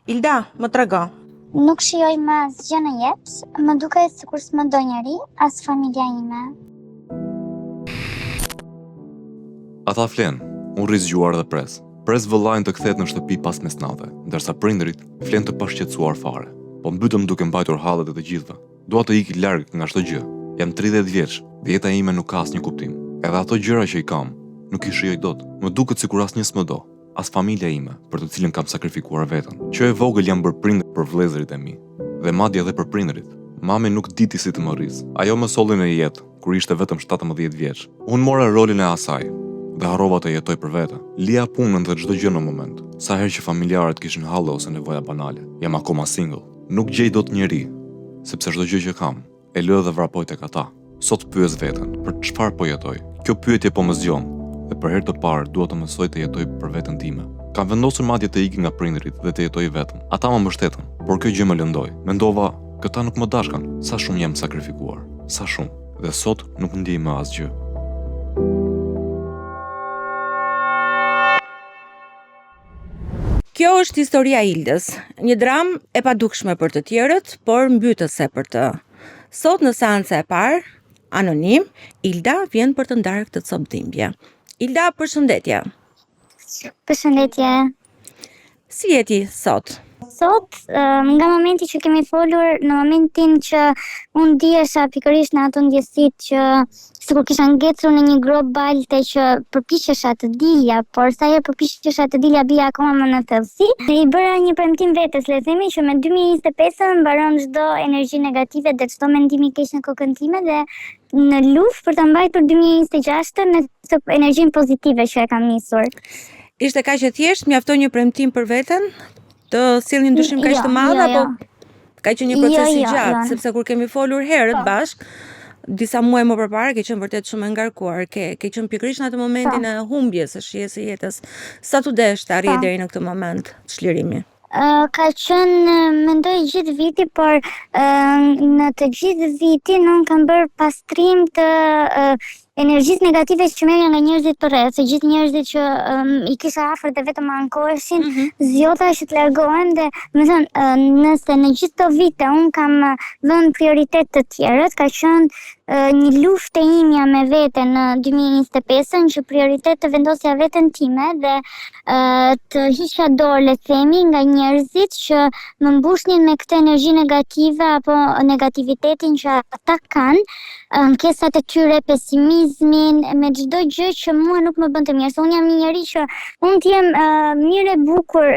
Ilda, më trego. Nuk shijoj më asgjë në jetë, më duket sikur s'më do njeri, as familja ime. Ata flen, unë rri zgjuar dhe pres. Pres vëllain të kthehet në shtëpi pas mesnate, ndërsa prindërit flen të pashqetësuar fare. Po mbytëm duke mbajtur hallet e të gjithëve. Dua të iki larg nga çdo gjë. Jam 30 vjeç dhe jeta ime nuk ka asnjë kuptim. Edhe ato gjëra që i kam, nuk i shijoj dot. Më duket sikur asnjë s'më do, as familja ime, për të cilën kam sakrifikuar veten. Që e vogël jam bërë prindër për vëllezërit e mi, dhe madje edhe për prindërit. Mami nuk diti si të më rris. Ajo më solli në jetë kur ishte vetëm 17 vjeç. Unë mora rolin e asaj dhe harrova të jetoj për vete. Lija punën dhe çdo gjë në moment. Sa herë që familjarët kishin halle ose nevoja banale. Jam akoma single. Nuk gjej dot njeri, sepse çdo gjë që kam e lë dhe vrapoj tek ata. Sot pyes veten, për çfarë po jetoj? Kjo pyetje po më zgjon, dhe për herë të parë dua të mësoj të jetoj për veten time. Kam vendosur madje të iki nga prindërit dhe të jetoj vetëm. Ata më mbështetën, por kjo gjë më lëndoi. Mendova, këta nuk më dashkan. Sa shumë jam sakrifikuar, sa shumë. Dhe sot nuk ndjej më asgjë. Kjo është historia e Ildës, një dramë e padukshme për të tjerët, por mbytëse për të. Sot në seancën e parë, anonim, Ilda vjen për të ndarë këtë copëdhimbje. Ilda, përshëndetje. Përshëndetje. Si je ti sot? Sot, nga momenti që kemi folur, në momentin që unë diesha pikërisht në ato ndjesitë që sikur kisha ngecur në një grop balte që përpiqesha të dilja, por sa herë përpiqesha të dilja bija akoma më në thellësi. Dhe i bëra një premtim vetes, le të themi që me 2025 mbaron çdo energji negative dhe çdo mendim i keq në kokën time dhe në luftë për ta mbajtur 2026 me energjinë pozitive që e kam nisur. Ishte kaq e thjeshtë, mjafton një premtim për veten? Të sjellni një ndryshim kaq të madh apo ka qenë një proces i gjatë, sepse kur kemi folur herët bashk, disa muaj më përpara ke qenë vërtet shumë e ngarkuar, ke qenë pikërisht në atë momentin e humbjes së shijes së jetës. Sa tu desh të arrijë deri në këtë moment çlirimi? Ka qenë, mendoj gjithë viti, por në të gjithë vitin unë kam bërë pastrim të energjisë negative që merrja nga njerëzit të rreth, se gjithë njerëzit që i kisha afër dhe vetëm ankoheshin, zgjota që të largohen dhe, më thënë, nëse në gjithë këto vite unë kam vënë prioritet të tjerët, ka qenë një luftë e imja me veten në 2025 që prioritet të vendosja veten time dhe të hiqja dorë, le të themi, nga njerëzit që më mbushnin me këtë energji negative apo negativitetin që ata kanë, ankesat e tyre, pesimizmin, me çdo gjë që mua nuk më bënte mirë. Unë jam një njerëz që unë të jem mirë e bukur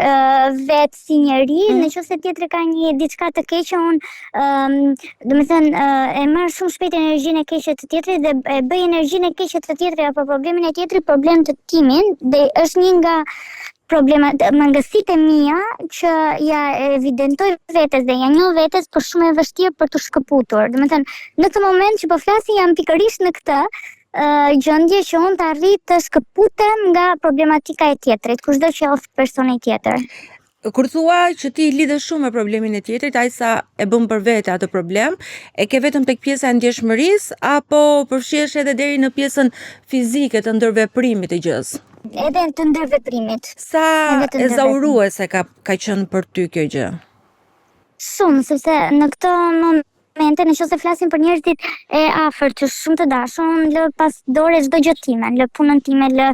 vetë si njerëz, nëse tjetri ka një diçka të keqe, unë domethënë e marr shumë shpejt energjinë e keqe të tjetrit dhe e bëj energjinë e keqe të tjetrit apo problemin e tjetrit problem të timin dhe është një nga mangësitë e mia që ja evidentoj vetes dhe ja njoh vetes, por shumë e vështirë për të shkëputur. Domethënë, në këtë moment që po flasim jam pikërisht në këtë gjendje që unë të arrit të shkëputem nga problematika e tjetrit, kushdo që oftë personi tjetër. Kur thua që ti lidhesh shumë me problemin e tjetrit, ai sa e bën për vete atë problem, e ke vetëm tek pjesa e ndjeshmërisë apo përfshihesh edhe deri në pjesën fizike të ndërveprimit të gjës? Edhe të ndërveprimit. Sa ezauruese ka qenë për ty kjo gjë? Shumë, sepse në këto momente, nëse flasim për njerëzit e afërt që shumë të dashur, unë lë pas dore çdo gjë time, lë punën time, lë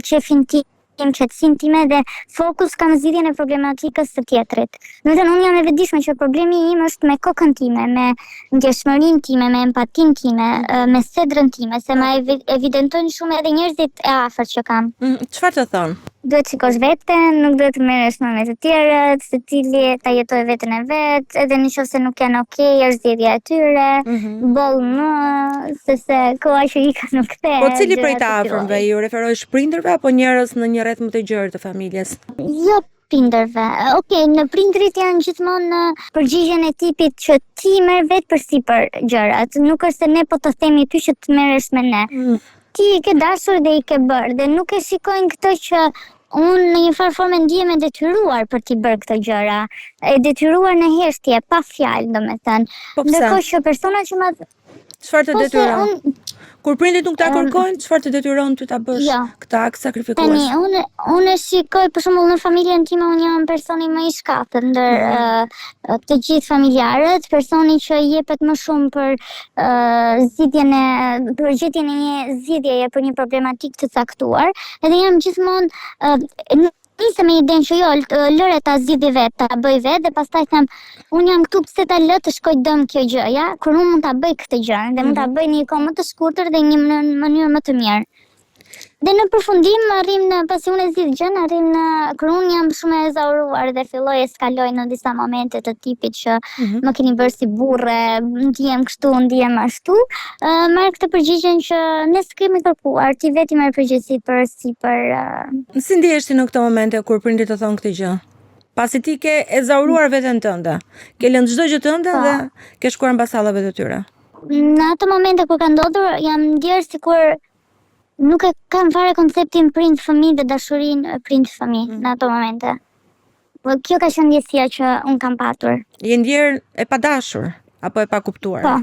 qefin tim, qetësinë time dhe fokus kam zgjidhjen e problematikës së tjetrit. Domethënë unë jam e vetëdijshme që problemi im është me kokën time, me ndjeshmërinë time, me empatinë time, me sedrën time, se ma evidentojnë shumë edhe njerëzit e afërt që kam. Çfarë të thonë? Duhet shikosh veten, nuk duhet të merresh me të tjerët, secili ta jetojë veten e vet, edhe nëse nuk janë okay, është zgjedhja e tyre, boll më, se koha që i ka nuk kthehet. Po cili prej të afërmve ju referohesh prindërve apo njerëz në një rreth më të gjerë të familjes? Jo prindërve. Okej, në prindrit janë gjithmonë në përgjigjen e tipit që ti merr vetë përsipër gjërat, nuk është se ne po të themi ty që të merresh me ne. Ti i ke dashur dhe i ke bërë dhe nuk e shikojnë këtë që unë në një farë formë ndihem e detyruar për t'i bërë këtë gjëra, e detyruar në heshtje, pa fjalë, domethënë. Po pse? Ndërkohë që persona që ma Çfarë të detyron? Kur prindit nuk ta kërkojnë, çfarë të detyron ty ta bësh këtë akt sakrifikues? Tani, unë shikoj, për shembull, në familjen time unë jam personi më i shkatër ndër të gjithë familjarët, personi që jepet më shumë për për gjetjen e një zgjidhjeje për një problematik të caktuar, edhe jam gjithmonë nisem me idenë që lëre ta zgjidhi vetë, ta bëj vetë dhe pastaj them, unë jam këtu pse ta lë të shkoj dëm kjo gjë, ja, kur unë mund ta bëj këtë gjë dhe mund ta bëj në një kohë më të shkurtër dhe në një mënyrë më të mirë. Dhe në përfundim arrim pasi unë e zgjidh gjën, arrim kur unë jam shumë e ezauruar dhe filloj eskaloj në disa momente të tipit që më keni bërë si burre, ndihem kështu, ndihem ashtu, marr këtë përgjigjen që ne s'kemi kërkuar, ti vetë merr përgjegjësi Si ndihesh ti në këto momente kur prindit të thonë këtë gjë? Pasi ti ke ezauruar veten tënde, ke lënë çdo gjë tënde dhe ke shkuar mbas hallave të tyre. Në ato momente kur ka ndodhur, jam ndjer sikur nuk e kam fare konceptin prind-fëmijë dhe dashurinë prind-fëmijë në ato momente. Kjo ka qenë ndjesia që unë kam patur. Je ndjer e padashur apo e pakuptuar? Po.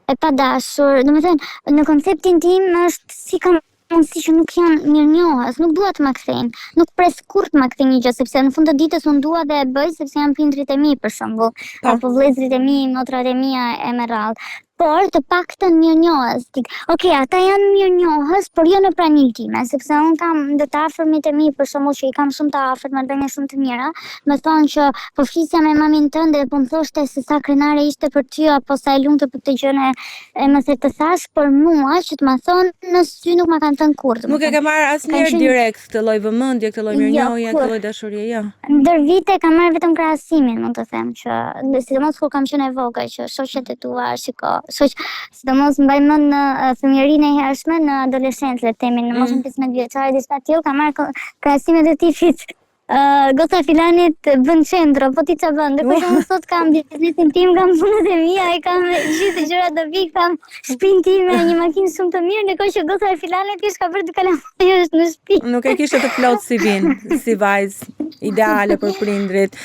E padashur, domethënë, në konceptin tim është si kam mundësi që nuk janë mirënjohës, nuk dua të ma kthejnë, nuk pres kur të ma kthejnë një gjë, sepse në fund të ditës unë dua dhe e bëj sepse janë prindrit e mi për shembull, apo vëllezërit e mi, motrat e mia e me radhë. Por të paktën mirënjohës. Okej, ata janë mirënjohës, por jo në praninë time, sepse unë kam ndër të afërmit e mi, për shembull që i kam shumë të afërt, marrëdhënie shumë të mira, më thonë që po flisja me mamin tënde dhe po më thoshte se sa krenare ishte për ty apo sa e lumtur për këtë gjë e më se të thash, por mua që të ma thonë në sy nuk ma kanë thënë kurrë. Nuk e ke marrë asnjëherë direkt këtë lloj vëmendje, këtë lloj mirënjohje, këtë lloj dashurie, jo. Ndër vite kam marrë vetëm krahasimin, mund të them që sidomos kur kam qenë e vogël që shoqet e tua, shiko, sidomos mbaj mend në fëmijërinë e hershme, në adoleshencë, le të themi, në moshën 15 vjeçare, diçka tillë, kam marrë krahasimet e tipit. Goca filanit bën qendro, po ti ç'a bën? Ndërkohë që unë sot kam biznesin tim, kam punët e mia, e kam gjithë gjërat të vik, kam shtëpinë time, një makinë shumë të mirë, ndërkohë që goca e filanit ka bërë të kalamajësh në shtëpi. Nuk e kishte të plot si vin, si vajzë ideale për prindrit.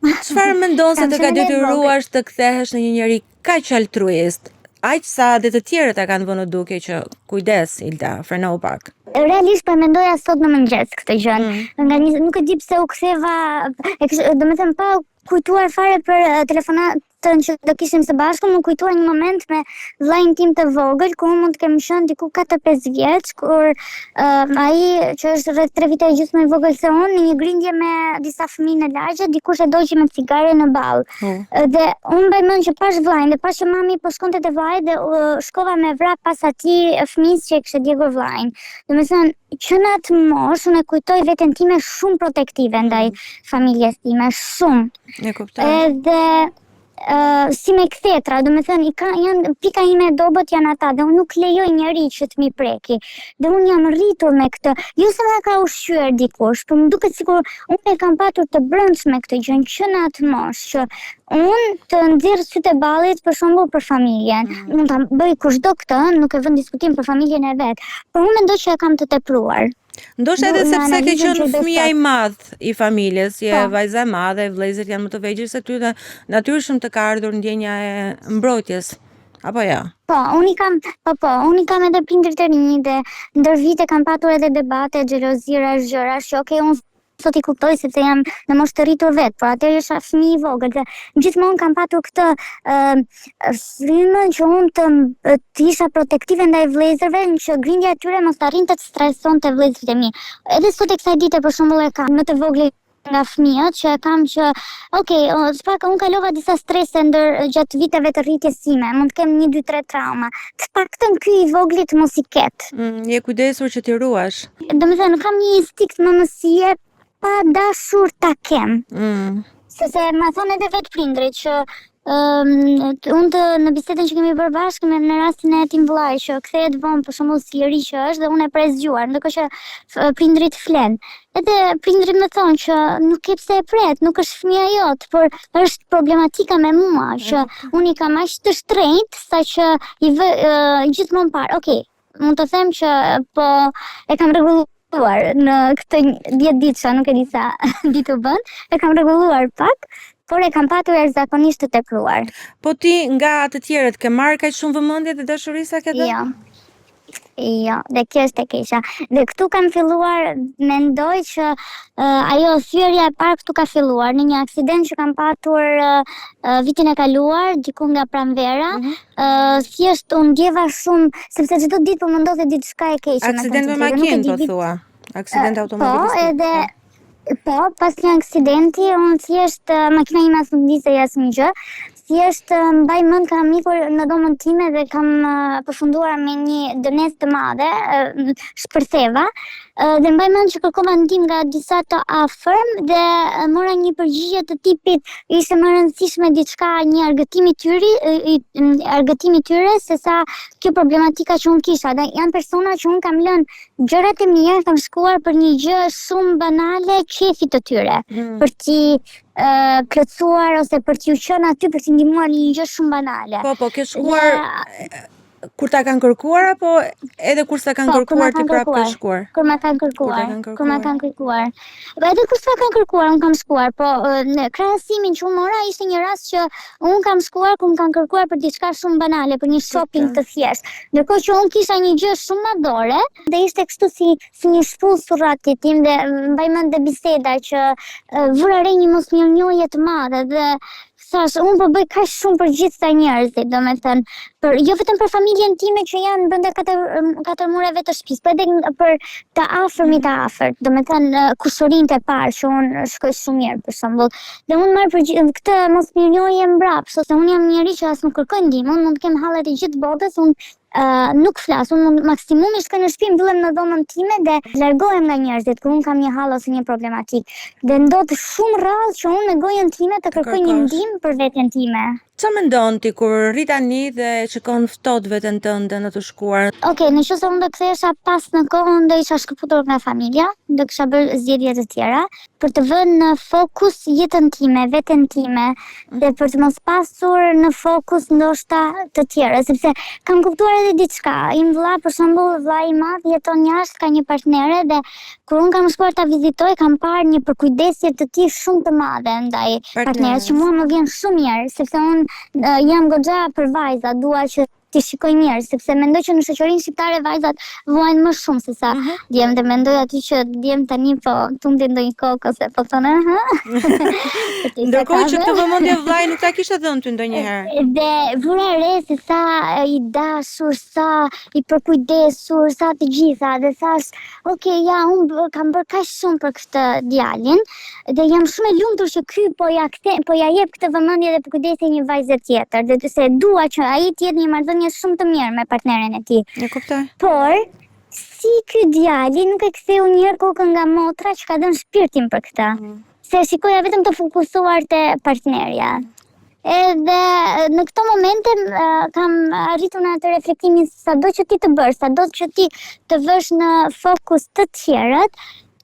Çfarë mendon se të ka detyruar të kthehesh në një njerëz kaq altruist? Aq sa dhe të tjerët e kanë vënë duke që kujdes, Ilda, freno pak. Realisht po mendoja sot në mëngjes këtë gjë. Nuk e di pse u ktheva, domethënë pa kujtuar fare për telefonatën që do kishim së bashku, më kujtuar një moment me vllajin tim të vogël, ku unë mund të kem qenë diku 4-5 vjeç, kur ai që është rreth 3 vite e gjysmë më i vogël se unë, në një grindje me disa fëmijë në lagje, dikush e doqi me cigare në ball. Dhe unë mbaj mend që pash vllajin, dhe pash që mami po shkonte te vllai dhe shkova me vrap pas atij fëmijës që e kishte djegur vllajin. Domethënë, që në atë moshë unë e kujtoj veten time shumë protektive ndaj familjes time, shumë. E kuptoj. Edhe si me kthetra, domethënë janë pika ime e dobët janë ata dhe unë nuk lejoj njeri që të mi preki. Dhe unë jam rritur me këtë. Jo se më ka ushqyer dikush, por më duket sikur unë e kam patur të brendshme këtë gjë që në atë moshë që unë të nxjerr sytë e ballit për shembull për familjen. Mund ta bëj kushdo këtë, nuk e vën diskutim për familjen e vet. Por unë mendoj që e kam të tepruar. Ndoshta edhe sepse ke qenë fëmia i madh i familjes, je vajza e madhe, vëllezërit janë më të vegjël se ty dhe natyrshëm të ka ardhur ndjenja e mbrojtjes. Apo ja? Unë i kam edhe prindërit e rinj dhe ndër vite kam patur edhe debate, xhelozira, gjërash, që okej, unë sot i kuptoj sepse jam në moshë të rritur vet, por atëherë isha fëmijë i vogël dhe gjithmonë kam patur këtë frymën që unë të isha protektive ndaj vëllezërve, që grindja e tyre mos arrinte të stresonte vëllezërit e mi. Edhe sot e kësaj dite për shembull e kam më të vogël nga fëmijët që e kam që pak unë kalova disa strese gjatë viteve të rritjes sime, mund të kem 1-2-3 trauma. Të paktën ky i voglit mos i ket. Je kujdesur që t'i ruash. Domethënë kam një instinkt mëmësie pa dashur ta kem. Se ma thonë edhe vetë prindrit që unë në bisedën që kemi bërë bashkë në rastin e tim vllai që kthehet vonë për shembull si i ri që është dhe unë e pres zgjuar, ndërkohë që prindrit flen. Edhe prindrit më thonë që nuk e pse e pret, nuk është fëmia jot, por është problematika me mua që unë i kam aq të shtrenjtë saqë i vë gjithmonë parë. Okej, mund të them që po e kam rregulluar në këtë 10 ditë, nuk e di sa ditë u bën, e kam rregulluar pak, por e kam patur jashtëzakonisht të tepruar. Po ti nga të tjerët ke marrë kaq shumë vëmendje dhe dashuri sa ke dhënë? Jo. Jo, dhe kjo është e keqja. Dhe këtu kam filluar, mendoj që ajo thyerja e parë këtu ka filluar në një aksident që kam patur vitin e kaluar, diku nga pranvera. Thjesht u ndjeva shumë, sepse çdo ditë po më ndodhte diçka e keqe. Aksident me makinë, po thua. Aksident automobilistik. Po, pas një aksidenti, unë thjesht makina ime as nuk ndiste asnjë gjë. Thjesht mbaj mend kam ikur në dhomën time dhe kam përfunduar me një dënesë të madhe, shpërtheva, dhe mbaj mend që kërkova ndihmë nga disa të afërm dhe mora një përgjigje të tipit ishte më rëndësishme diçka, një argëtimi tyre se sa kjo problematika që unë kisha. Dhe janë persona që unë kam lënë gjërat e mia, kam shkuar për një gjë shumë banale, qefit të tyre, për t'i plotësuar ose për t'ju qenë aty për t'i ndihmuar në një gjë shumë banale. Po, ke shkuar kur ta kanë kërkuar apo edhe kur s'ta kanë kërkuar ti prapë ke shkuar? Kur ma kanë kërkuar. Edhe kur s'ta kanë kërkuar, unë kam shkuar, po në krahasimin që unë mora ishte një rast që unë kam shkuar kur më kanë kërkuar për diçka shumë banale, për një shopping të thjeshtë. Ndërkohë që unë kisha një gjë shumë madhore dhe ishte kështu si një shpull surrati tim dhe mbaj mend dhe biseda që vura re një mosmirënjohje të madhe dhe thash, unë po bëj kaq shumë për gjithë këta njerëzit, domethënë, jo vetëm për familjen time që janë brenda katër mureve të shtëpisë, por edhe për të afërmit të afërt, domethënë kushërinë e parë që unë shkoj shumë mirë për shembull. Dhe unë marr për këtë mosmirënjohje mbrapsht, ose unë jam njëri që as nuk kërkoj ndihmë, unë mund të kem hallet e gjithë botës, unë nuk flas, unë maksimumi shkoj në shtëpi, mbyllen në dhomën time dhe largohem nga njerëzit kur unë kam një hall ose një problematik. Dhe ndodh shumë rrallë që unë në gojën time të kërkoj një ndihmë për veten time. Çfarë mendon ti kur rri tani dhe shikon ftohtë veten tënde në të shkuar? Okej, nëse unë do kthehesha pas në kohën, do isha shkëputur nga familja, do kisha bërë zgjedhje të tjera për të vënë në fokus jetën time, veten time, dhe për të mos pasur në fokus ndoshta të tjerë, sepse kam kuptuar edhe diçka. Im vëlla, për shembull, vllai i madh jeton jashtë, ka një partnere dhe kur unë kam shkuar ta vizitoj, kam parë një përkujdesje të tij shumë të madhe ndaj partneres, që mua më vjen shumë mirë, sepse unë jam goxha për vajza, dua që ti shikoj mirë, sepse mendoj që në shoqërinë shqiptare vajzat vuajnë më shumë se sa djemt, dhe mendoj aty që djemt tani po tundin ndonjë kokë ose po thonë Ndërkohë që këtë vëmendje vllai nuk ta kishte dhënë ty ndonjëherë. Dhe vura re se sa i dashur, sa i përkujdesur, sa të gjitha, dhe thash, okay, ja, unë kam bërë kaq shumë për këtë djalin dhe jam shumë e lumtur që ky po ja jep këtë vëmendje dhe përkujdesje një vajze tjetër, dhe se dua që ai të jetë një marrëdhënie shumë të mirë me partneren e tij. E kuptoj. Por si ky djali nuk e ktheu një herë kokën nga motra që ka dhënë shpirtin për këtë. Se shikoja vetëm të fokusuar te partnerja. Edhe në këto momente kam arritur në atë reflektimin se sado që ti të bësh, sado që ti të vësh në fokus të tjerët,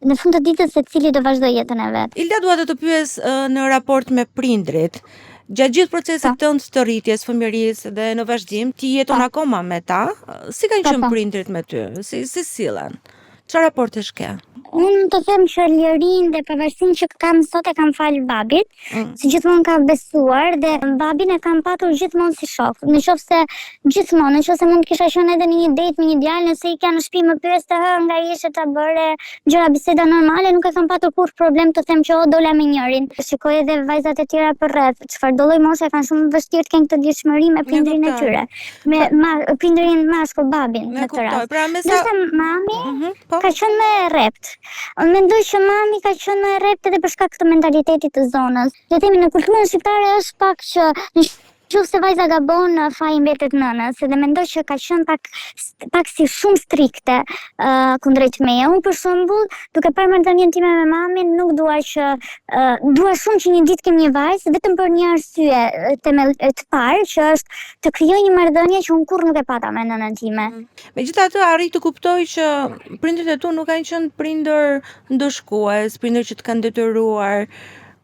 në fund të ditës secili do vazhdoj jetën e vet. Ilda, dua të pyes në raport me prindrit. Gjatë gjithë procesit tënd të rritjes, fëmijërisë dhe në vazhdim, ti jeton akoma me ta. Si kanë qenë prindrit me ty? Si sillen? Çfarë raportesh ke? Unë të them që lirin dhe pavarësinë që kam sot e kam falë babit, si gjithmonë ka besuar dhe babin e kam patur gjithmonë si shok. Nëse mund kisha qenë edhe në një date me një djalë, nëse i ka në shtëpi më pyes të nga ishe ta bëre gjëra biseda normale, nuk e kam patur kurrë problem të them që dola me njërin. Shikoj edhe vajzat e tjera për rreth, çfarë do lloj moshe kanë shumë vështirë të kenë këtë ndjeshmëri me prindrin e tyre. Me prindrin mashkull, babin në këtë rast. Pra mami ka qenë më rrept. Unë mendoj që mami ka qenë më rrept edhe për shkak të mentalitetit të zonës. Le të themi në kulturën shqiptare është pak që nëse vajza gabon, faji mbetet nënës, dhe mendoj që ka qenë pak si shumë strikte kundrejt meje. Unë për shembull, duke parë marrëdhënien time me mamin, nuk dua shumë që një ditë kem një vajzë vetëm për një arsye të parë, që është të krijoj një marrëdhënie që unë kurrë nuk e pata me nënën time. Megjithatë, arrit të kuptoj që prindërit e tu nuk kanë qenë prindër ndoshkues, prindër që të kanë detyruar,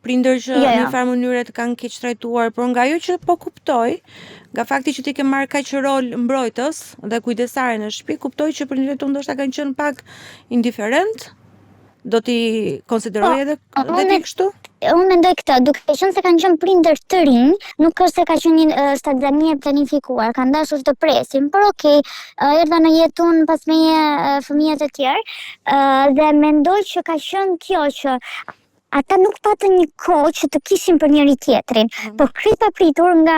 prindër që në farë mënyre të kanë keq trajtuar, por nga ajo që po kuptoj, nga fakti që ti ke marrë kaq rol mbrojtës dhe kujdesare në shtëpi, kuptoj që prindërit tu ndoshta kanë qenë pak indiferent do t'i konsideroj edhe dhe ti kështu? Unë mendoj këtë, duke qenë se kanë qenë prindër të rinj, nuk është se ka qenë një stazanie planifikuar, kanë dashur të presin, por okej, erdha në jetë unë pas meje fëmijët e tjerë, dhe mendoj që ka qenë kjo që ata nuk patën një kohë që të kishin për njëri tjetrin, por krejt papritur nga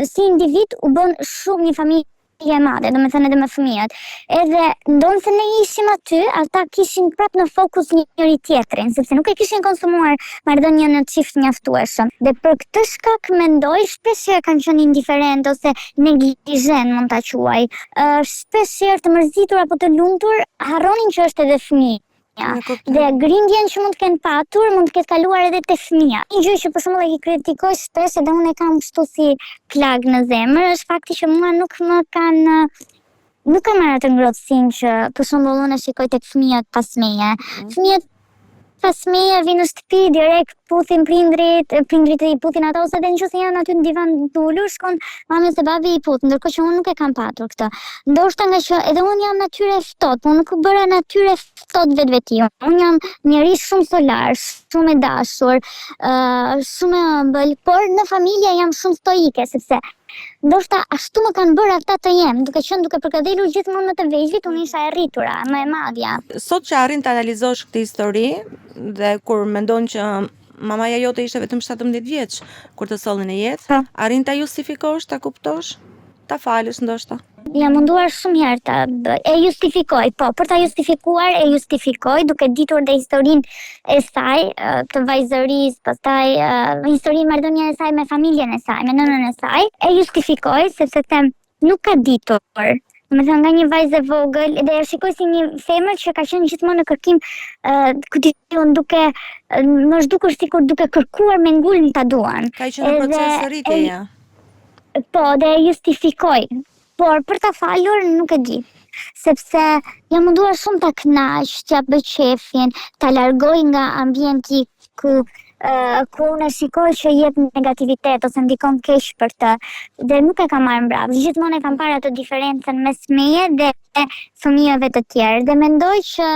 si individ u bën shumë një familje e madhe, do me thënë edhe me fëmijët. Edhe ndonë se ne ishim aty, ata kishin prap në fokus njëri tjetrin, sepse nuk e kishin konsumuar marrëdhënien në çift mjaftueshëm. Dhe për këtë shkak mendoj shpesh kanë qenë indiferent ose neglizhen mund ta quaj. Shpesh të mërzitur apo të lumtur harronin që është edhe fëmijë. Dhe grindjen që mund të kenë patur mund të ketë kaluar edhe te fëmia. Një gjë që për shembull e kritikoj shpesh edhe unë e kam kështu si plag në zemër është fakti që mua nuk kam marrë atë ngrohtësinë që për shembull unë e shikoj tek fëmijët pas meje. Fëmijët pas meje vinë në shtëpi direkt puthin prindrit i putin ata ose edhe nëse janë aty në divan të ulur shkon mamës e babi i put, ndërkohë që unë nuk e kam patur këtë. Ndoshta nga që edhe unë jam natyre ftohtë, unë nuk u bëra natyre ftohtë vetveti. Unë jam njerëz shumë solar, shumë e dashur, shumë e ëmbël, por në familje jam shumë stoike sepse ndoshta ashtu më kanë bërë ata të jem, duke përkëdhelur gjithmonë më të vegjëlit, unë isha e rritura, më e madhja. Sot që arrin të analizosh këtë histori dhe kur mendon që mamaja jote ishte vetëm 17 vjeç kur të sollin në jetë, arrin ta justifikosh, ta kuptosh, ta falësh ndoshta? Jam munduar shumë herë e justifikoj, po, për ta justifikuar e justifikoj duke ditur dhe historinë e saj, të vajzërisë, pastaj historinë marrëdhënie e saj me familjen e saj, me nënën e saj, e justifikoj sepse them nuk ka ditur. Me thënë nga një vajzë e vogël dhe e shikoj si një femër që ka qenë gjithmonë në kërkim duke më zhdukur sikur duke kërkuar me ngulm ta duan. Ka qenë në proces rritjeja. Po, dhe e justifikoj. Por për ta falur nuk e di, sepse jam munduar shumë ta kënaq, t'ja bëj qefin, ta largoj nga ambienti ku unë shikoj që jep negativitet ose ndikon keq për të, dhe nuk e kam marrë mbrapa. Gjithmonë e kam parë atë diferencën mes meje dhe fëmijëve të tjerë dhe mendoj që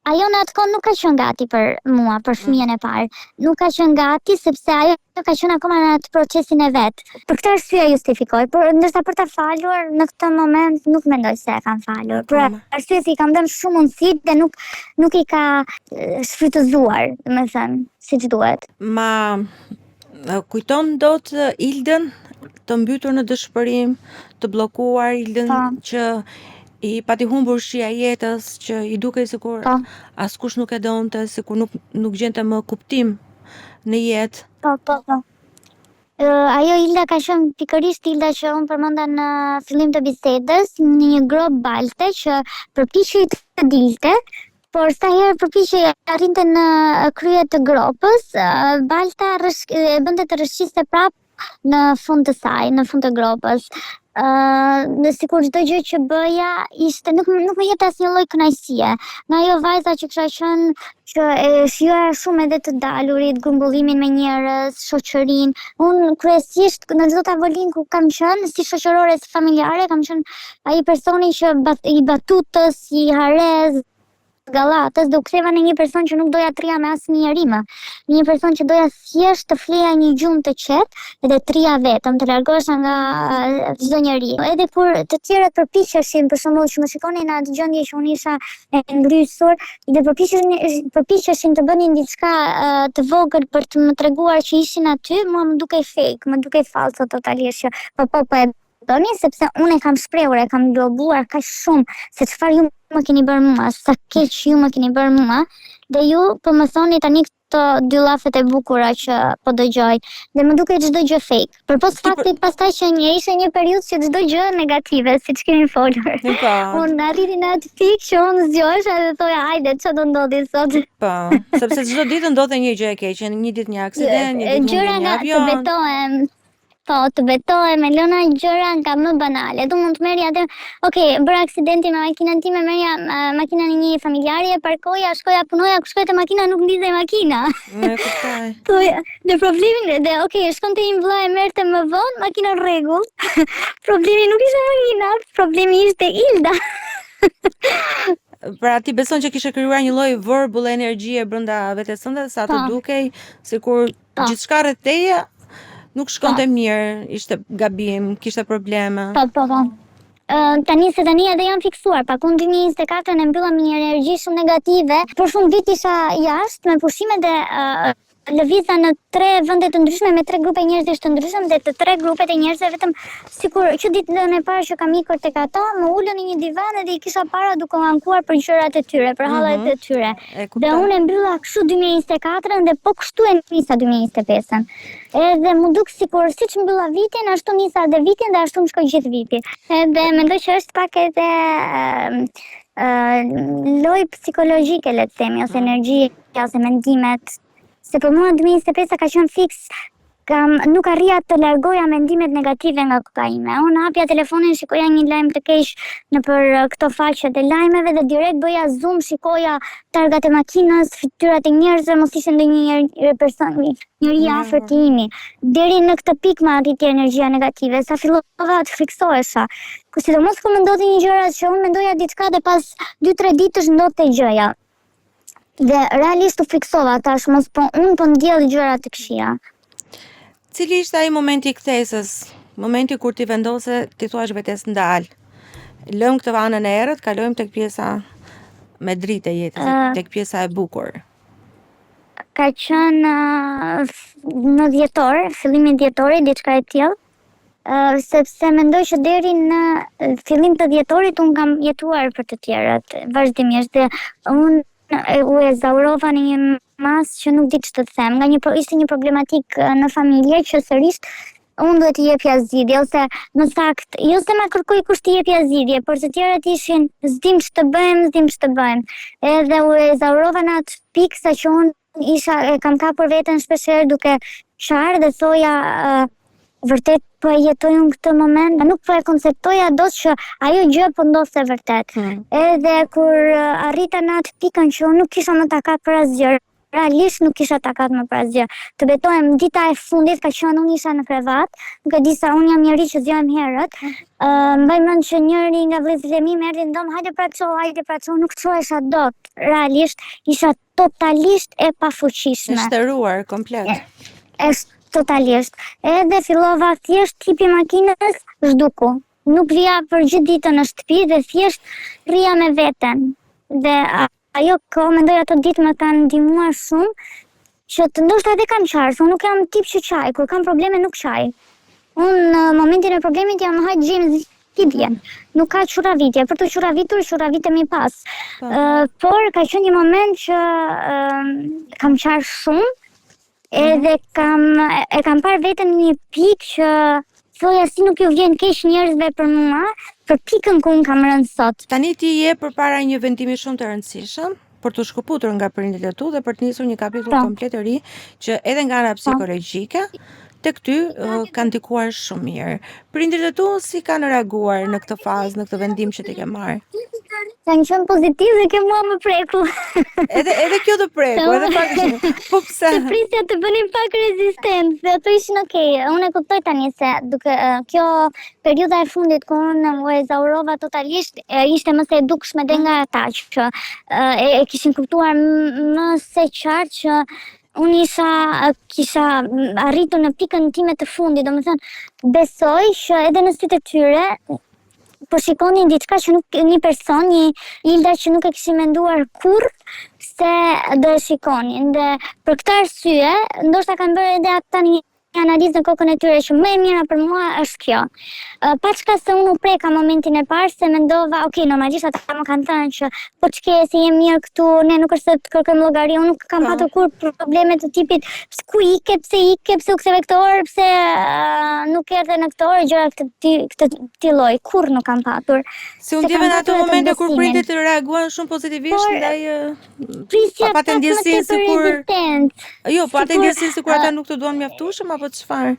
ajo në atë kohë nuk ka qenë gati për mua, për fëmijën e parë. Nuk ka qenë gati sepse ajo ka qenë akoma në atë procesin e vet. Për këtë arsye justifikoj, por ndërsa për ta falur në këtë moment nuk mendoj se e kam falur. Për arsye se i kam dhënë shumë mundësi dhe nuk i ka shfrytëzuar, domethënë, siç duhet. Ma kujton dot Ildën të mbytur në dëshpërim, të bllokuar Ildën që i pati humbur shija jetës, që i dukej sikur askush nuk e donte, sikur nuk gjente më kuptim në jetë. Po. Ajo Ilda ka qenë pikërisht Ilda që unë përmenda në fillim të bisedës, në një grop balte që përpiqej të dilte, por sa herë përpiqej arrinte në krye të gropës, balta bënte të rrëshqiste prapë në fund të saj, në fund të gropës. Në sikur çdo gjë që bëja ishte nuk më jepte asnjë lloj kënaqësie. Nga ajo vajza që kisha qenë që e shijoja shumë edhe të dalurit, grumbullimin me njerëz, shoqërinë. Unë kryesisht në çdo tavolinë ku kam qenë si shoqërore, si familjare, kam qenë ai personi që i batutës, i harez, gallatës, do u ktheva në një person që nuk doja trija me asnjë njerëz më. Një person që doja thjesht të fleja një gjumë të qetë dhe trija vetëm, të largohesha nga çdo njeri. Edhe kur të tjerët përpiqeshin, për shembull, që më shikonin në atë gjendje që unë isha e ngrysur, dhe përpiqeshin të bënin diçka të vogël për të më treguar që ishin aty, mua më dukej fake, më dukej falso totalisht që po e bëni, sepse unë e kam shprehur, e kam lobuar kaq shumë se çfarë ju më keni bërë mua, sa keq ju më keni bërë mua, dhe ju po më thoni tani këto dy llafet e bukura që po dëgjoj, dhe më duket çdo gjë fake. Përpos faktit pastaj që ishte një periudhë që çdo gjë negative, siç kemi folur. Unë arriti në atë pikë që unë zgjohesha dhe thoja hajde, çfarë do ndodhi sot? Po, sepse çdo ditë ndodhe një gjë e keqe, një ditë një aksident, një ditë një avion. Të betohem, e lëna gjëra nga më banale. Du mund të merja atë, bëra aksidenti me makinën time, merja makinën e një familjare, parkoja, shkoja, punoja, ku shkoj te makina nuk ndizej makina. Me kuptoj. Dhe problemin, shkon te një vëlla e merrte më vonë, makina rregull. Problemi nuk ishte makina, problemi ishte Ilda. Pra ti beson që kishe krijuar një lloj vërbull energjie brenda vetes tënde, sa të dukej sikur gjithçka rreth teje nuk shkonte mirë, ishte gabim, kishte probleme. Po. Tani edhe jam fiksuar, pakundi 24 e mbylla me një energji shumë negative. Për shumë vit isha jashtë me pushime dhe lëviza në 3 vende të ndryshme me 3 grupe njerëzish të ndryshëm dhe të 3 grupet e njerëzve vetëm sikur që ditën e parë që kam ikur tek ata, më ulën në një divan dhe I kisha para duke u ankuar për gjërat e tyre, për hallet e tyre. Dhe unë e mbylla kështu 2024 dhe po kështu e nisa 2025-ën. Edhe më duk sikur siç mbylla vitin, ashtu nisa dhe vitin dhe ashtu më shkoi gjithë viti. Edhe mendoj që është pak edhe loj psikologjike, le të themi, ose energji, ose mendimet. Se për mua 2025 ka qenë fiks, nuk arrija të largoja mendimet negative nga koka ime. Unë hapja telefonin, shikoja një lajm të keq nëpër këto faqet e lajmeve dhe direkt bëja zoom, shikoja targat e makinës, fytyrat e njerëzve, mos ishte ndonjë person, njëri afër imi. Deri në këtë pikë më arriti energjia negative, sa fillova të friksohesha. Sidomos kur më ndodhin një gjëra që unë mendoja diçka dhe pas 2-3 ditësh ndodhte gjëja. Dhe realisht u fiksova, tash mos unë po ndjell gjëra të këqija. Cili ishte ai momenti I kthesës? Momenti kur ti vendose ti thuash vetes ndal. Lëm këtë anën e errët, kalojmë tek pjesa me dritë e jetës, tek pjesa e bukur. Ka qenë në dhjetor, fillimi I dhjetorit, diçka e tillë. Sepse mendoj që deri në fillim të dhjetorit unë kam jetuar për të tjerët, vazhdimisht dhe unë u ezaurova në një mas që nuk di ç'të them, ishte një problematik në familje që sërish unë duhet t'i jepja zgjidhje ose në sakt, jo se ma kërkoj kush t'i jepja zgjidhje, por të tjerët ishin s'dim ç'të bëjmë. Edhe u ezaurova në atë pikë sa që unë kam kapur veten shpeshherë duke qarë dhe thoja vërtet po e jetoj unë këtë moment, nuk po e konceptoja dot që ajo gjë po ndodhte vërtet. Edhe kur arrita në atë pikën që unë nuk kisha më takat për asgjë, realisht nuk kisha takat më për asgjë. Të betohem, dita e fundit ka qenë unë isha në krevat, nuk e di sa unë jam njëri që zgjohem herët. Mbaj mend që njëri nga vëllezërit e mi më erdhi ndom, hajde pra ço, nuk çohesha dot. Realisht isha totalisht e pafuqishme. E shtëruar komplet. Totalisht. Edhe fillova thjesht tipi makinës zhduku. Nuk vija për gjithë ditën në shtëpi dhe thjesht rria me veten. Dhe ajo mendoj ato ditë më kanë ndihmuar shumë që të ndoshta edhe kam qarë, unë nuk jam tip që qaj, kur kam probleme nuk qaj. Unë në momentin e problemit jam hajt gjimë zgjidhje. Nuk ka quravitje, për të quravitemi pas. Por ka qenë një moment që kam qarë shumë. Edhe e kam parë veten në një pikë që thoja si nuk ju vjen keq njerëzve për mua, për pikën ku unë kam rënë sot. Tani ti je përpara një vendimi shumë të rëndësishëm për të shkëputur nga prindërit e tu dhe për të nisur një kapitull komplet të ri që edhe nga ana psikologjike tek ty kanë ndikuar shumë mirë. Prindërit e tu si kanë reaguar në këtë fazë, në këtë vendim që ti ke marrë? Kanë qenë pozitiv dhe ke mua më preku. Edhe kjo të preku, edhe pak po pse? Të prisja të bënin pak rezistencë, dhe ato ishin okay. Unë e kuptoj tani se duke kjo periudha e fundit kur unë u ezaurova totalisht, ishte më së e dukshme dhe nga ata që e kishin kuptuar më së qartë që unë kisha arritur në pikën time të fundit, domethënë besoj që edhe në sytë e tyre po shikonin diçka që një person, një Ilda që nuk e kishin menduar kurrë se do e shikonin. Dhe për këtë arsye, ndoshta kanë bërë edhe ata një analizë në kokën e tyre që më e mira për mua është kjo. Paçka se unë u preka momentin e parë se mendova, normalisht ata më kanë thënë që po ç'ke se jem mirë këtu, ne nuk është se të kërkojmë llogari, unë nuk kam patur kur probleme të tipit ku ike, pse u ktheve këtë orë, pse nuk erdhe në këtë orë, gjëra këtë lloj, kurrë nuk kam patur. Si u ndjeve në ato momente kur prindërit reaguan shumë pozitivisht ndaj patë ndjesinë sikur patë ndjesinë sikur ata nuk të duan mjaftueshëm apo çfarë?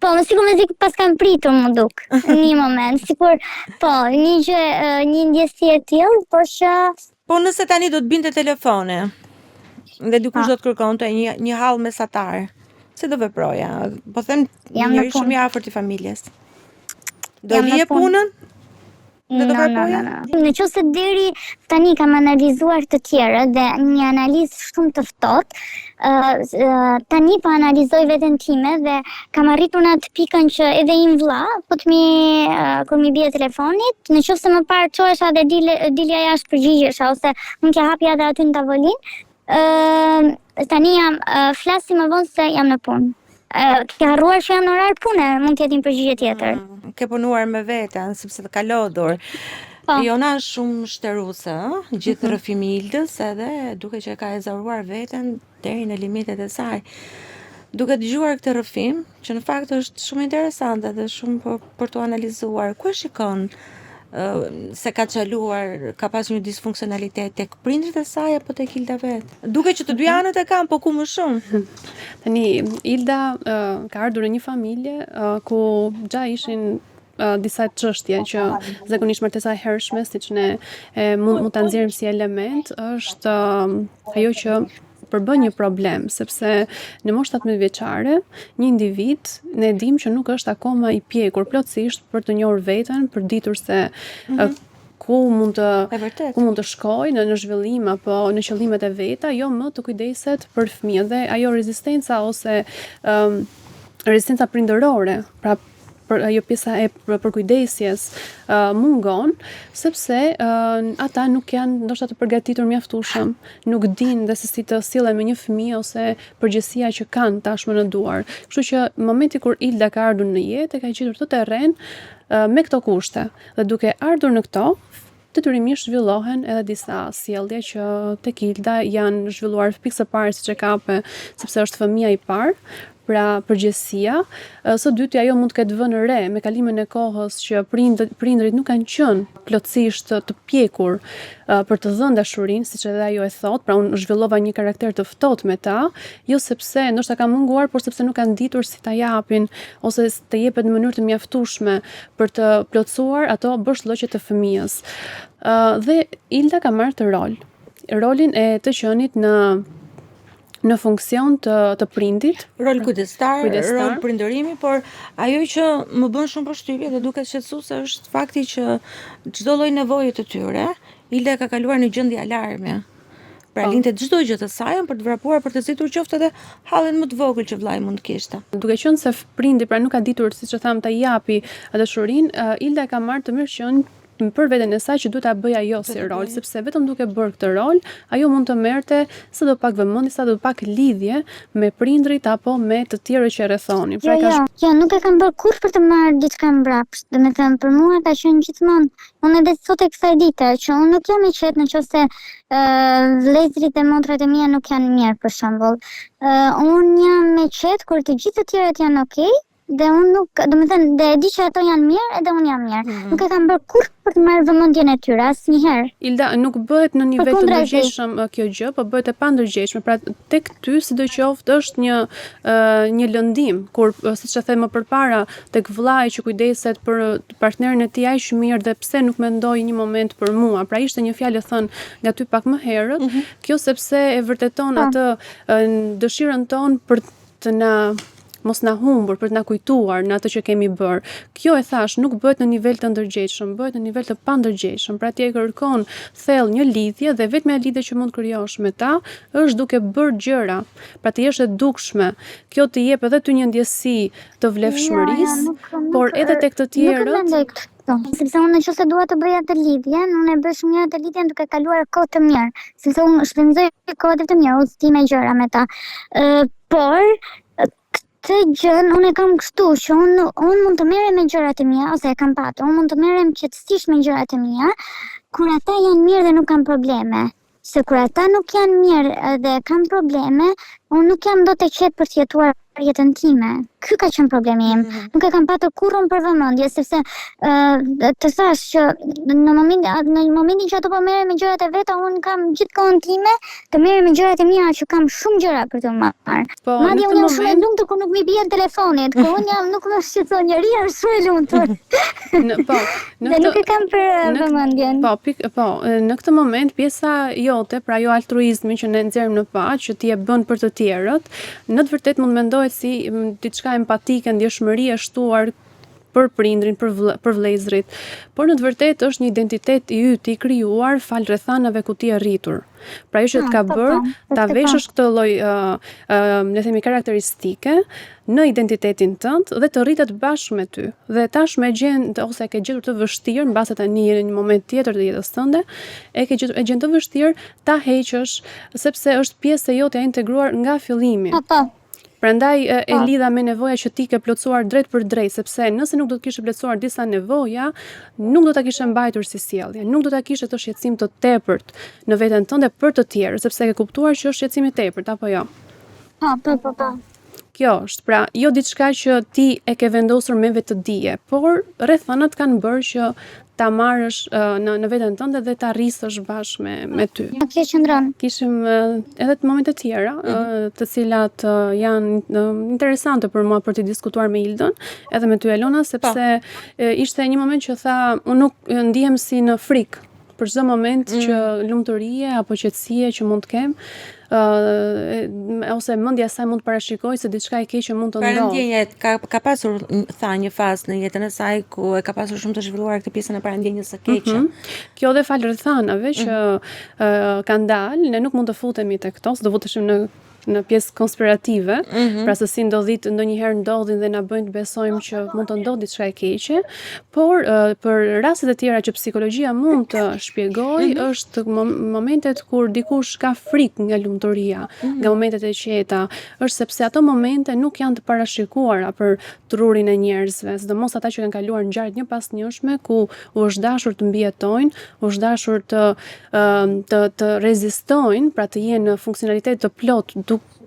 Po, më sikur me zik pas kam pritur më duk në një moment, sikur një ndjesi e tillë, por që po nëse tani do të binte telefone dhe dikush do të kërkonte një hall mesatar, si do veproja? Po them njëri shumë I afërt I familjes. Do lije punën? Në të harpoja? Në qoftë se deri tani kam analizuar të tjerët dhe një analizë shumë të ftohtë, tani po analizoj veten time dhe kam arritur në atë pikën që edhe një vëlla, kur mi bie telefonit, në qoftë se më parë çohesha dhe dilja jashtë përgjigjesha ose mund t'ja hapja edhe aty në tavolinë, tani jam flasim më vonë se jam në punë. Ke harruar që jam në orar pune, mund t'jetë një përgjigje tjetër. Ke punuar me veten, sepse të ka lodhur. Jona është shumë shtëruese, gjithë rrëfimi i Ildës, edhe duke që ka ezauruar veten deri në limitet e saj. Duke dëgjuar këtë rrëfim, që në fakt është shumë interesante dhe shumë për të analizuar, ku e shikon se ka çaluar, ka pasur një disfunksionalitet tek prindrit e saj apo tek Ilda vet? Duke që të dy anët e kanë, po ku më shumë? Tani Ilda ka ardhur në një familje ku gja ishin disa çështje që zakonisht martesa e hershme, siç ne mund ta nxjerrim si element, është ajo që përbën një problem, sepse në moshë 17 vjeçare, një individ ne dim që nuk është akoma i pjekur plotësisht për të njohur veten, për ditur se ku mund të shkojë në zhvillim apo në qëllimet e veta, jo më të kujdeset për fëmijët dhe ajo rezistenca ose rezistenca prindërore, pra ajo pjesa e përkujdesjes mungon, sepse ata nuk janë ndoshta të përgatitur mjaftueshëm, nuk dinë dhe se si të sillen me një fëmijë ose përgjegjësia që kanë tashmë në duar. Kështu që momenti kur Ilda ka ardhur në jetë, ka gjetur këtë terren me këto kushte. Dhe duke ardhur në këto, detyrimisht zhvillohen edhe disa sjellje që tek Ilda janë zhvilluar pikë së pari siç e kape, sepse është fëmia i parë. Pra përgjësia, së dyti ajo mund të ketë vënë re me kalimin e kohës që prindrit nuk kanë qenë plotësisht të pjekur për të dhënë dashurinë, siç edhe ajo e thotë, pra unë zhvillova një karakter të ftohtë me ta, jo sepse ndoshta ka munguar, por sepse nuk kanë ditur si ta japin ose të jepet në mënyrë të mjaftueshme për të plotësuar ato bëshllëqet të fëmijës. Dhe Ilda ka marrë të rolin e të qenit në funksion të prindit, rol kujdestar, rol prindërimi, por ajo që më bën shumë përshtypje dhe duket shqetësuese është fakti që çdo lloj nevoje të tyre, Ilda ka kaluar në gjendje alarme. Pra linte çdo gjë të saj për të vrapuar, për të zbritur qoftë edhe hallin më të vogël që vllai mund të kishte. Duke qenë se prindi pra nuk ka ditur, siç e tham, ta japi dashurinë, Ilda ka marrë të mirë qenë për veten e saj që duhet ta bëj ajo si rol, sepse vetëm duke bërë këtë rol, ajo mund të merrte sadopak vëmendje, sadopak lidhje me prindrit apo me të tjerët që e rrethonin. Pra Jo, nuk e kam bërë kurrë për të marrë diçka mbrapsht. Domethënë për mua ka qenë gjithmonë, unë edhe sot e kësaj dite, që unë nuk jam e qetë nëse vëllezërit e motrat e mia nuk janë mirë për shembull. Unë jam e qetë kur të gjithë të tjerët janë okay. Dhe unë nuk, domethënë, dhe e di që ato janë mirë edhe unë jam mirë. Nuk e kam bërë kurrë për të marrë vëmendjen e tyre asnjëherë. Ilda, nuk bëhet në nivel të ndërgjegjshëm kjo gjë, po bëhet e pandërgjegjshme. Pra tek ty sidoqoftë është një lëndim, kur siç e them më përpara, tek vllai që kujdeset për partnerin e tij aq mirë dhe pse nuk mendoi një moment për mua. Pra ishte një fjalë thënë nga ty pak më herët, kjo sepse e vërteton atë dëshirën tonë për të na mos na humbur, për të na kujtuar në atë që kemi bërë. Kjo e thash, nuk bëhet në nivel të ndërgjegjshëm, bëhet në nivel të pandërgjegjshëm. Pra ti e kërkon thellë një lidhje dhe vetmja lidhje që mund të krijosh me ta është duke bërë gjëra. Pra ti jesh e dukshme. Kjo të jep edhe ty një ndjesi të vlefshmërisë, por edhe tek të tjerët. Sepse unë nëse dua të bëj atë lidhjen, unë e bëj shumë atë lidhjen duke kaluar kohë të mirë, sepse unë shpenzoj kohë të mirë, udhëtime gjëra me ta. Por këtë gjën unë e kam kështu që unë mund të merrem me gjërat e mia ose e kam patur, unë mund të merrem qetësisht me gjërat e mia kur ata janë mirë dhe nuk kanë probleme. Se kur ata nuk janë mirë dhe kanë probleme, unë nuk jam dot e qetë për të jetuar jetën time. Ky ka qenë problemi im. Nuk e kam patur kurrën për vëmendje, sepse të thash që në momentin që ato po merren me gjërat e veta, unë kam gjithë kohën time të merrem me gjërat e mia që kam shumë gjëra për të marrë. Madje unë jam shumë e lumtur kur nuk mi bien telefonit, kur unë jam nuk më shqetëson njeriu, është shumë e lumtur. Dhe nuk e kam për vëmendjen. Në këtë moment pjesa jote, pra jo altruizmi që ne nxjerrim në fat, që ti e bën për të tjerët, në të vërtetë mund mendohet si diçka empatike, ndjeshmëri e shtuar për prindrin, për vëllezërit, por në të vërtetë është një identitet i yt i krijuar fal rrethanave ku ti je rritur. Pra ajo që të ka bërë ta veshësh këtë lloj le themi karakteristike në identitetin tënd dhe të rritet bashkë me ty. Dhe tashmë ose e ke gjetur të vështirë mbase tani je në një moment tjetër të jetës tënde, e gjen të vështirë ta heqësh sepse është pjesë e jote e integruar nga fillimi. Prandaj e lidha me nevoja që ti ke plotësuar drejt për drejt, sepse nëse nuk do të kishe plotësuar disa nevoja, nuk do ta kishe mbajtur si sjellje, nuk do ta kishe të shqetësim të tepërt në veten tënde për të tjerë, sepse ke kuptuar që është shqetësim i tepërt apo jo. Po. Kjo është, pra, jo diçka që ti e ke vendosur me vetë dije, por rrethonat kanë bërë që ta marrësh në veten tënde dhe ta rrisësh bashkë me ty. Kjo qëndron. Kishim edhe të momente tjera, të cilat janë interesante për mua për të diskutuar me Ildën, edhe me ty Elona, sepse ishte një moment që tha, unë nuk ndihem si në frikë për çdo moment që lumturie apo qetësie që mund të kem, ose mendja saj mund të parashikoj se diçka e keqe mund të ndodhë. Parandjenjet ka pasur tha një fazë në jetën e saj ku e ka pasur shumë të zhvilluar këtë pjesën e parandjenjes së keqe. Kjo dhe fal rrethanave që kanë dalë, ne nuk mund të futemi tek këto, do futeshim në pjesë konspirative, pra se si ndonjëherë ndodhin dhe na bëjnë të besojmë që mund të ndodhë diçka e keqe, por për rastet e tjera që psikologjia mund të shpjegojë, është momentet kur dikush ka frikë nga lumturia, nga momentet e qeta, është sepse ato momente nuk janë të parashikuara për trurin e njerëzve, sidomos ata që kanë kaluar ngjarje një pas njëshme ku u është dashur të mbijetojnë, u është dashur të rezistojnë, pra të jenë në funksionalitet të plot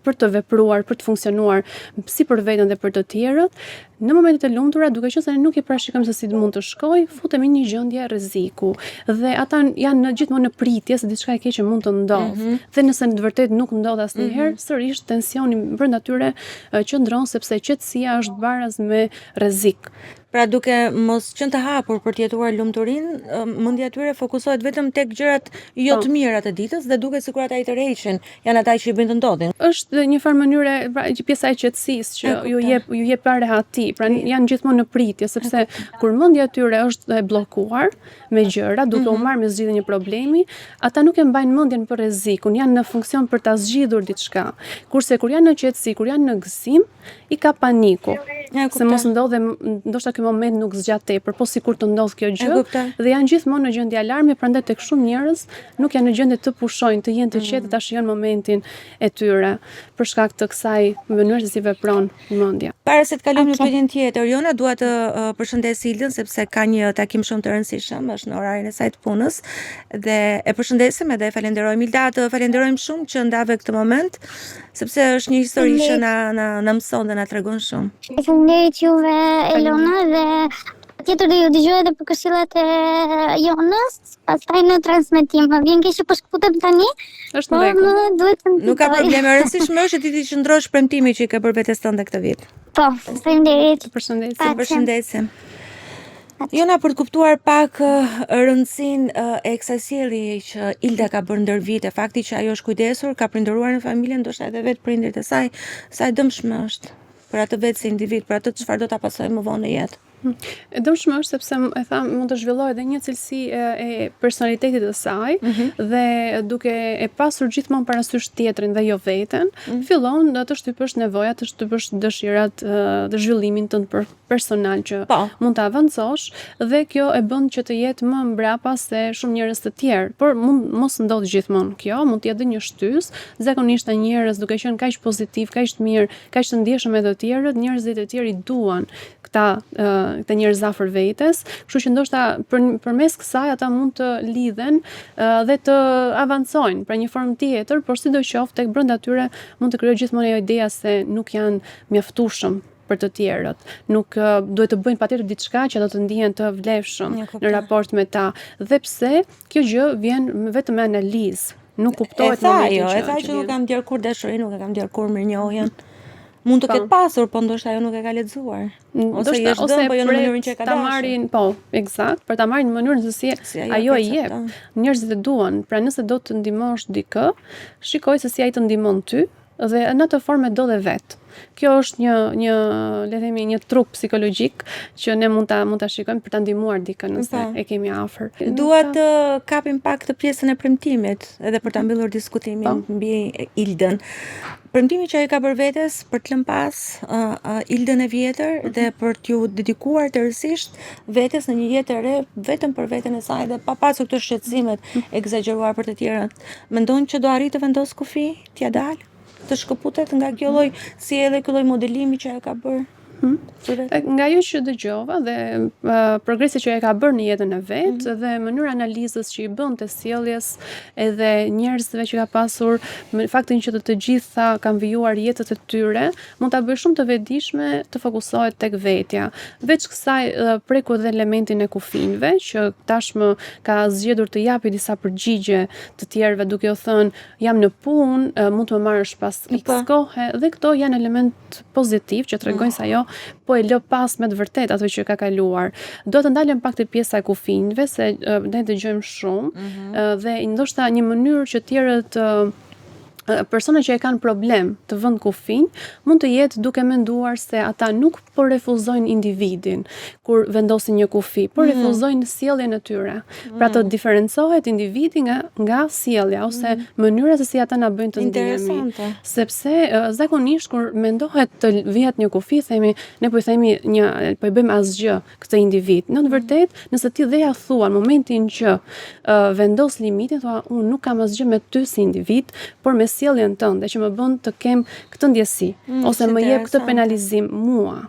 për të vepruar, për të funksionuar si për veten dhe për të tjerët. Në momentet e lumtura, duke qenë se ne nuk i parashikojmë se si mund të shkojë, futemi në një gjendje rreziku. Dhe ata janë gjithmonë në pritje se diçka e keqe mund të ndodhë. Dhe nëse në të vërtetë nuk ndodh asnjëherë, sërish tensioni brenda tyre qëndron sepse qetësia është baraz me rrezik. Pra duke mos qenë të hapur për të jetuar lumturinë, mendja e tyre fokusohet vetëm tek gjërat jo të mira të ditës dhe duket sikur ata i tërheqin, janë ata që i bëjnë të ndodhin. Është një farë mënyre, pra, pjesa e qetësisë që ju jep pa rehati, pra janë gjithmonë në pritje, sepse kur mendja e tyre është e bllokuar me gjëra, duke u marrë me zgjidhje një problemi, ata nuk e mbajnë mendjen për rrezikun, janë në funksion për ta zgjidhur diçka. Kurse kur janë në qetësi, kur janë në gëzim, i ka paniku. Se mos ndodhe, ndoshta ky moment nuk zgjat tepër, po sikur të ndodh kjo gjë, dhe janë gjithmonë në gjendje alarmi, prandaj tek shumë njerëz nuk janë në gjendje të pushojnë, të jenë të qetë, ta shijojnë momentin e tyre për shkak të kësaj mënyre se si vepron mendja. Para se të kalojmë në pyetjen tjetër, Jona, dua të përshëndes Ildën sepse ka një takim shumë të rëndësishëm, është në orarin e saj të punës dhe e përshëndesim edhe e falenderojmë. Ilda, të falenderojmë shumë që ndave këtë moment, sepse është një histori që na mëson dhe na tregon shumë. Faleminderit juve Elona dhe tjetër do ju dëgjoj edhe për këshillat e Jonës, pastaj në transmetim. Më vjen keq që po shkputem tani. Është në rregull. Duhet të Nuk ka probleme, rëndësishme është që ti të qëndrosh premtimi që i ke bërë vetes tënde këtë vit. Po, faleminderit. Përshëndesim. Jona, për të kuptuar pak rëndësinë e kësaj sjellje që Ilda ka bërë ndër vite, fakti që ajo është kujdesur, ka prindëruar në familje, ndoshta edhe vetë prindërit e saj, sa e dëmshme është për atë vetë si individ, për atë çfarë do ta pasojë më vonë në jetë. E dëmshme është sepse e tham mund të zhvillojë edhe një cilësi e personalitetit të saj dhe duke e pasur gjithmonë parasysh tjetrin dhe jo veten, fillon të shtypësh nevojat, të shtypësh dëshirat të zhvillimin tënd personal që mund të avancosh dhe kjo e bën që të jetë më mbrapa se shumë njerëz të tjerë. Por mund mos ndodh gjithmonë kjo, mund të jetë një shtys, zakonisht njerëz duke qenë kaq pozitiv, kaq të mirë, kaq të ndjeshëm me të tjerët, njerëzit e tjerë i duan këta njerëz afër vetes, kështu që ndoshta përmes kësaj ata mund të lidhen dhe të avancojnë për një formë tjetër, por sidoqoftë tek brenda tyre mund të krijojë gjithmonë ajo ideja se nuk janë mjaftueshëm për të tjerët. Nuk duhet të bëjnë patjetër diçka që do të ndihen të vlefshëm në raport me ta. Dhe pse kjo gjë vjen vetëm me analizë. Nuk kuptohet momentin që. E thaj që nuk kam ndjer kur dashurinë, nuk e kam ndjer kur mirënjohjen. Mund të ketë pasur, po ndoshta ajo nuk e ka lexuar. Ose po jo në mënyrën që e ka dashur. Për ta marrin në mënyrën se si ajo e jep. Njerëzit e duan. Pra nëse do të ndihmosh dikë, shikoj se si ai të ndihmon ty dhe në të formë do dhe vetë. Kjo është le të themi një trup psikologjik që ne mund ta shikojmë për ta ndihmuar dikën nëse e kemi afër. Dua të kapim pak të pjesën e premtimit, edhe për ta mbyllur diskutimin mbi Ildën. Premtimi që ai ka bërë vetes për të lënë pas Ildën e vjetër dhe për t'ju dedikuar tërësisht vetes në një jetë të re vetëm për veten e saj dhe pa pasur këto shqetësimet egzageruar për të tjerët. Mendon që do arrijë të vendos kufi, t'ia dalë, të shkëputet nga kjo lloj si edhe ky lloj modelimi që e ka bërë? Nga ajo që dëgjova dhe progresi që e ka bërë në jetën e vet dhe mënyra analizës që i bën të sjelljes edhe njerëzve që ka pasur, me faktin që të gjitha kanë vijuar jetët e tyre, mund ta bëjë shumë të vetëdijshme të fokusohet tek vetja. Veç kësaj preku dhe elementin e kufinëve që tashmë ka zgjedhur të japi disa përgjigje të tjerëve duke u thënë jam në punë, mund të më marrësh pas X kohe dhe këto janë element pozitiv që tregojnë se ajo po e lë pas me të vërtet ato që ka kaluar. Do të ndalem pak te pjesa e kufinëve se ne dëgjojmë shumë dhe ndoshta një mënyrë që tjerët persona që e kanë problem të vënë kufin mund të jetë duke menduar se ata nuk po refuzojnë individin kur vendosin një kufi, por refuzojnë sjelljen e tyre. Pra të diferencohet individi nga sjellja ose mënyra se si ata na bëjnë të ndihemi. Sepse zakonisht kur mendohet të vihet një kufi, themi ne po i themi po i bëjmë asgjë këtë individ. Në të vërtetë, nëse ti dhe ja thua në momentin që vendos limitin, thua unë nuk kam asgjë me ty si individ, por me sjelljen tënde që më bën të kem këtë ndjesi ose më jep këtë penalizim mua.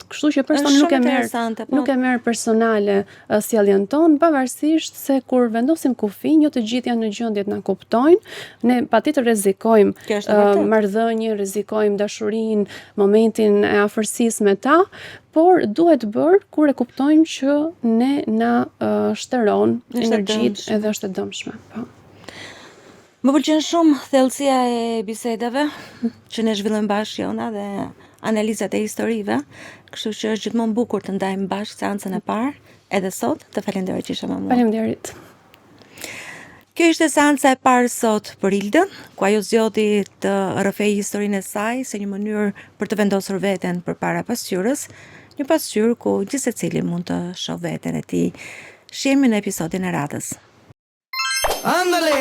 Kështu që personi nuk e merr personale sjelljen tonë, pavarësisht se kur vendosim kufi, jo të gjithë janë në gjendje të na kuptojnë. Ne patjetër rrezikojmë marrëdhënie, rrezikojmë dashurinë, momentin e afërsisë me ta, por duhet bërë kur e kuptojmë që ne na shtëron energjitë edhe është e dëmshme. Më pëlqen shumë thellësia e bisedave që ne zhvillojmë bashkë Jona dhe analizat e historive, kështu që është gjithmonë bukur të ndajmë bashkë seancën e parë, edhe sot. Të falenderoj që ishe me mua. Faleminderit. Kjo ishte seanca e parë sot për Ildën, ku ajo zgjodhi të rrëfej historinë e saj se një mënyrë për të vendosur veten përpara pasqyrës, një pasqyrë ku gjithsecili mund të shoh veten e tij. Shihemi në episodin e radhës. Ándale.